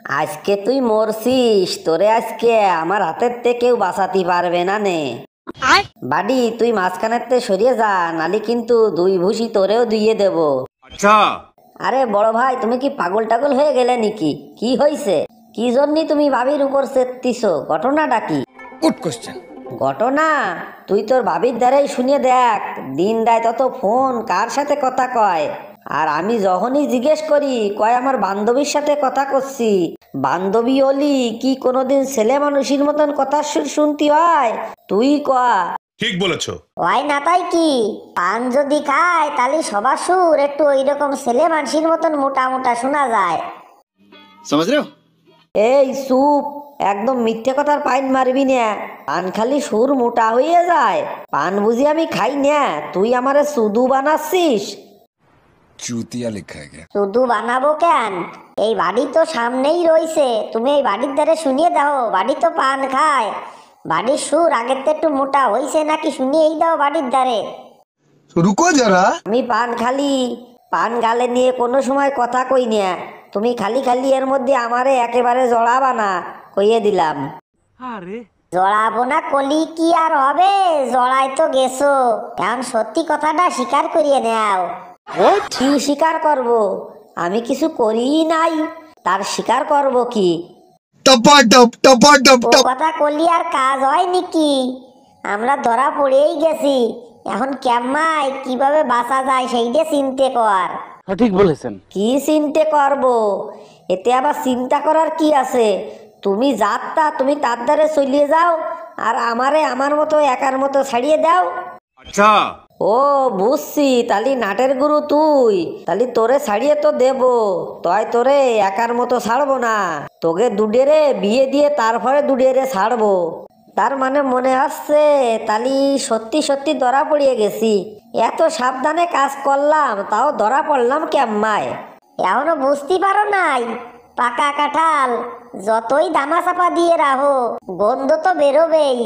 আজকে তুই মরছিস, তোরে আজকে আমার হাতের থেকে কেউ বাঁচাতে পারবে না নে। বাড়ি তুই মাঝখানেতে সরিয়ে যা, নালি কিন্তু দুই ভুসি তোরেও দিয়ে দেব। আচ্ছা। আরে বড় ভাই, তুমি কি পাগল টাগল হয়ে গেলে নাকি? কি হয়েছে? কি জন্য তুমি ভাবির উপর চেতিছো? ঘটনাটা কি? Good question. ঘটনা তুই তোর ভাবির দ্বারাই শুনে দেখ, দিন রায় তত ফোন কার সাথে কথা কয়। আর আমি যখনই জিজ্ঞেস করি, কয় আমার বান্ধবীর সাথে কথা করছি। বান্ধবী হলি কি কোনোদিন ছেলে মানুষের মতন কথা শুনতি হয়? তুই কয়া। ঠিক বলেছো। হয় না তাই কি? পান যদি খায় তাহলে সবার সুর একটু ওইরকম ছেলে মানুষের মতন মোটা মোটা শোনা যায়। समझ रहे हो? এই চুপ, একদম মিথ্যে কথার পাইন মারবি না। পান খালি সুর মোটা হয়ে যায়? পান বুঝি আমি খাই না? তুই আমারে সুদু বানাচ্ছিস? चूतिया लिखा है क्या? শুধু বানাবো কেন? এই বাড়ি তো সামনেই রইছে, তুমি এই বাড়ির ধারে শুনিয়ে দাও। বাড়ি তো পান খায়, বাড়ির সুর আগের থেকে একটু মোটা হইছে নাকি শুনিয়েই দাও বাড়ির ধারে। रुको जरा। আমি পান খালি, পান গালে নিয়ে কোনো সময় কথা কই না। তুমি খালি খালি এর মধ্যে আমারে একেবারে জড়াবা না, কইয়ে দিলাম। জড়াবো না কলি কি আর হবে? জড়াই তো গেছো, এখন সত্যি কথাটা স্বীকার করিয়ে নাও। কি স্বীকার করব? আমি কিছু করিই নাই, তার স্বীকার করব কি? ও কথা কলি আর কাজ হয় নাকি? আমরা ধরা পড়েই গেছি, এখন কেমাই কিভাবে বাঁচা যায় সেইটা চিনতে কর। ঠিক বলেছেন। কি চিনতে করব? এতে আবার চিন্তা করার কি আছে? তুমি যাত্রা, তুমি তার দ্বারে চলিয়ে যাও, আর আমারে আমার মতো একার মতো ছাড়িয়ে দাও। अच्छा। ও বুঝছি, তালি নাটের গুরু তুই। তালি তোরে ছাড়িয়ে তো দেব, তয় তোরে একার মতো ছাড়বো না। তোকে দুডেরে বিয়ে দিয়ে তারপরে দুডেরে ছাড়বো। তার মানে মনে হচ্ছে তালি সত্যি সত্যি ধরা পড়িয়ে গেছি। এত সাবধানে কাজ করলাম, তাও ধরা পড়লাম কেম্মায়। এখনো বুঝতে পারো নাই? পাকা কাঁঠাল যতই দামা চাপা দিয়ে রাখো, গন্ধ তো বেরোবেই।